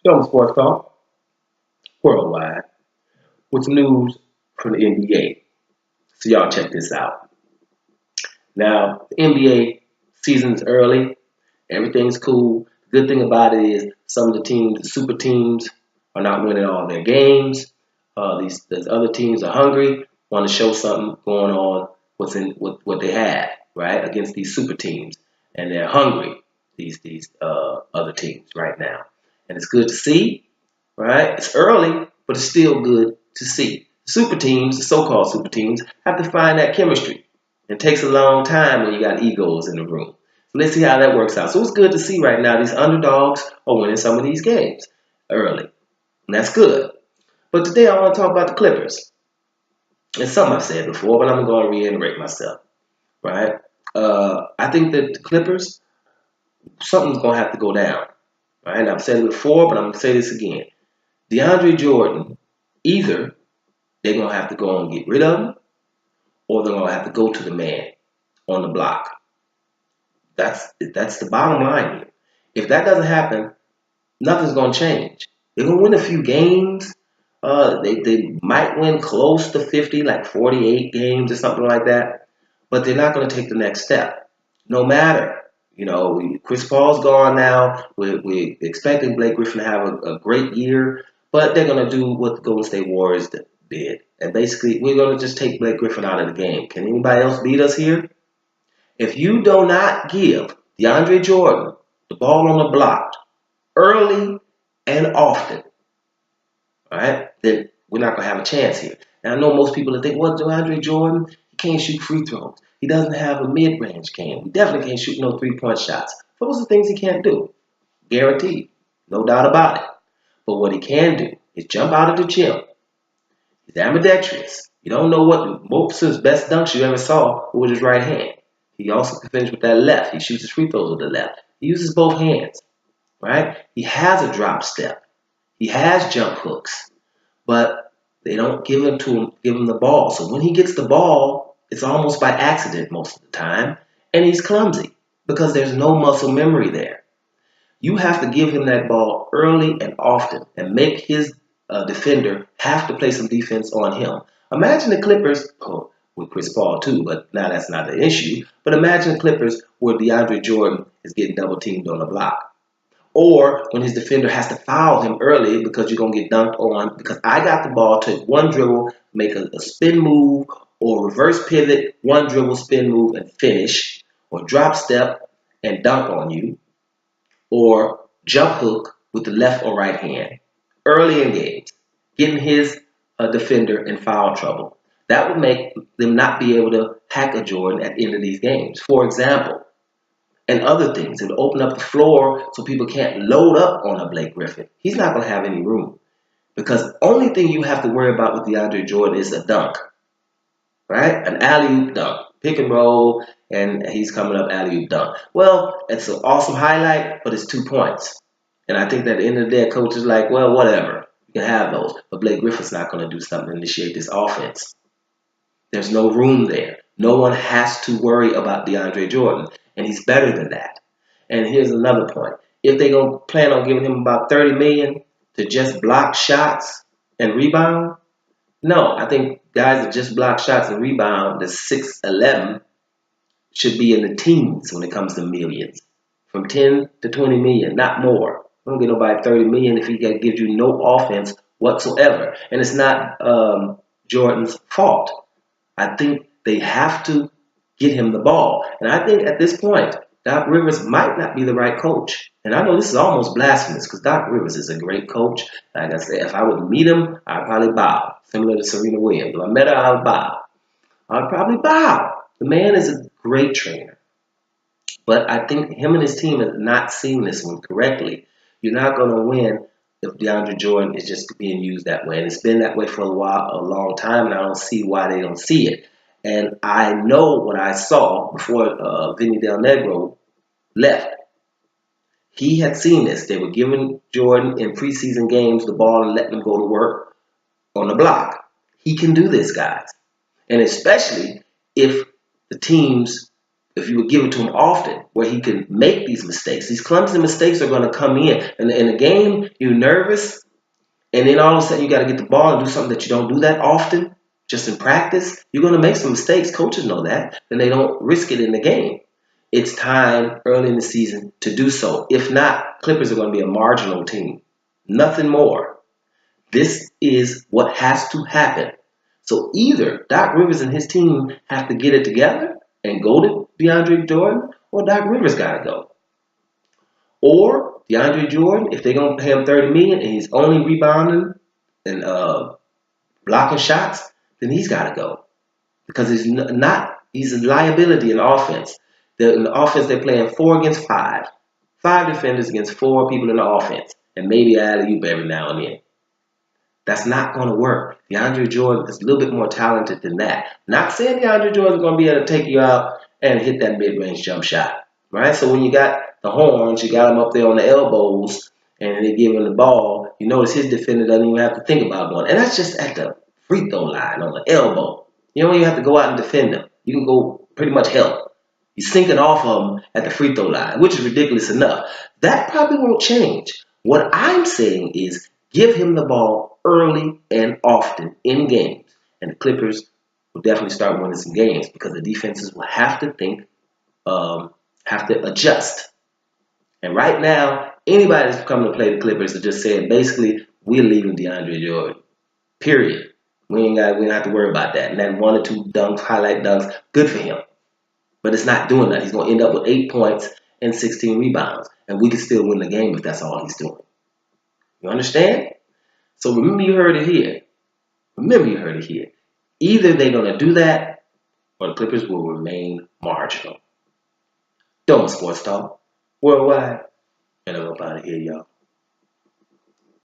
Film Sports Talk worldwide with some news from the NBA. So y'all check this out. Now, the NBA season's early. Everything's cool. The good thing about it is some of the teams, the super teams, are not winning all their games. These other teams are hungry, want to show something going on, what they have, right, against these super teams, and they're hungry. These other teams right now, and it's good to see, right? It's early, but it's still good to see. Super teams, the so-called super teams, have to find that chemistry. It takes a long time when you got egos in the room. So let's see how that works out. So it's good to see right now these underdogs are winning some of these games early. And that's good. But today I want to talk about the Clippers. It's something I've said before, but I'm going to reiterate myself, right? I think that the Clippers, something's going to have to go down, right? I've said it before, but I'm going to say this again. DeAndre Jordan, either they're going to have to go and get rid of him, or they're going to have to go to the man on the block. That's the bottom line here. If that doesn't happen, nothing's going to change. They're going to win a few games. They might win close to 50, like 48 games or something like that. But they're not going to take the next step. No matter. Chris Paul's gone now. We're expecting Blake Griffin to have a great year. But they're going to do what the Golden State Warriors did. And basically, we're going to just take Blake Griffin out of the game. Can anybody else beat us here? If you do not give DeAndre Jordan the ball on the block early and often, all right, then we're not going to have a chance here. Now, I know most people that think, well, DeAndre Jordan, he can't shoot free throws. He doesn't have a mid-range game. He definitely can't shoot no three-point shots. Those are things he can't do. Guaranteed. No doubt about it. But what he can do is jump out of the gym. He's ambidextrous. You don't know what most of his best dunks you ever saw with his right hand. He also can finish with that left. He shoots his free throws with the left. He uses both hands, right? He has a drop step. He has jump hooks, but they don't give him the ball. So when he gets the ball, it's almost by accident most of the time, and he's clumsy because there's no muscle memory there. You have to give him that ball early and often and make his defender have to play some defense on him. Imagine the Clippers, with Chris Paul too, but now that's not the issue. But imagine the Clippers where DeAndre Jordan is getting double teamed on the block. Or when his defender has to foul him early because you're going to get dunked on because I got the ball, take one dribble, make a spin move, or reverse pivot, one dribble, spin move, and finish, or drop step and dunk on you, or jump hook with the left or right hand early in games, getting his defender in foul trouble. That would make them not be able to hack a Jordan at the end of these games. For example, and other things. It would open up the floor so people can't load up on a Blake Griffin. He's not going to have any room. Because the only thing you have to worry about with DeAndre Jordan is a dunk. Right? An alley-oop dunk. Pick and roll, and he's coming up alley-oop dunk. Well, it's an awesome highlight, but it's 2 points. And I think that at the end of the day, coach is like, well, whatever. You can have those. But Blake Griffin's not going to do something to initiate this offense. There's no room there. No one has to worry about DeAndre Jordan. And he's better than that. And here's another point. If they're going to plan on giving him about $30 million to just block shots and rebound, no, I think guys that just block shots and rebound, the 6'11", should be in the teens when it comes to millions. From 10 to 20 million, not more. You don't get nobody 30 million if he gives you no offense whatsoever. And it's not Jordan's fault. I think they have to get him the ball. And I think at this point, Doc Rivers might not be the right coach. And I know this is almost blasphemous because Doc Rivers is a great coach. Like I said, if I would meet him, I'd probably bow. Similar to Serena Williams. If I met her, I would bow. I'd probably bow. The man is a great trainer. But I think him and his team have not seen this one correctly. You're not going to win if DeAndre Jordan is just being used that way. And it's been that way for a long time, and I don't see why they don't see it. And I know what I saw before Vinny Del Negro left. He had seen this. They were giving Jordan in preseason games the ball and letting him go to work on the block. He can do this, guys. And especially if the teams if you would give it to him often, where he can make these mistakes. These clumsy mistakes are going to come in. And in the game, you're nervous, and then all of a sudden you got to get the ball and do something that you don't do that often, just in practice. You're going to make some mistakes. Coaches know that, and they don't risk it in the game. It's time early in the season to do so. If not, Clippers are going to be a marginal team. Nothing more. This is what has to happen. So either Doc Rivers and his team have to get it together and go to DeAndre Jordan, or Doc Rivers got to go. Or DeAndre Jordan, if they're going to pay him $30 million and he's only rebounding and blocking shots, then he's got to go. Because he's a liability in offense. In the offense, they're playing 4 against 5. 5 defenders against 4 people in the offense. And maybe alley-oop every now and then. That's not going to work. DeAndre Jordan is a little bit more talented than that. Not saying DeAndre Jordan is going to be able to take you out and hit that mid-range jump shot. Right? So when you got the horns, you got him up there on the elbows, and they give him the ball, you notice his defender doesn't even have to think about going. And that's just at the free throw line, on the elbow. You don't even have to go out and defend him. You can go pretty much help. He's sinking off of him at the free throw line, which is ridiculous enough. That probably won't change. What I'm saying is give him the ball early and often in games. And the Clippers will definitely start winning some games because the defenses will have to think, have to adjust. And right now, anybody that's coming to play the Clippers are just saying, basically, we're leaving DeAndre Jordan. Period. We don't have to worry about that. And that 1 or 2 dunks, highlight dunks, good for him. But it's not doing that. He's going to end up with 8 points and 16 rebounds. And we can still win the game if that's all he's doing. You understand? So remember you heard it here. Remember you heard it here. Either they're going to do that or the Clippers will remain marginal. Don't Sports Talk Worldwide. And I'm up out of here, y'all.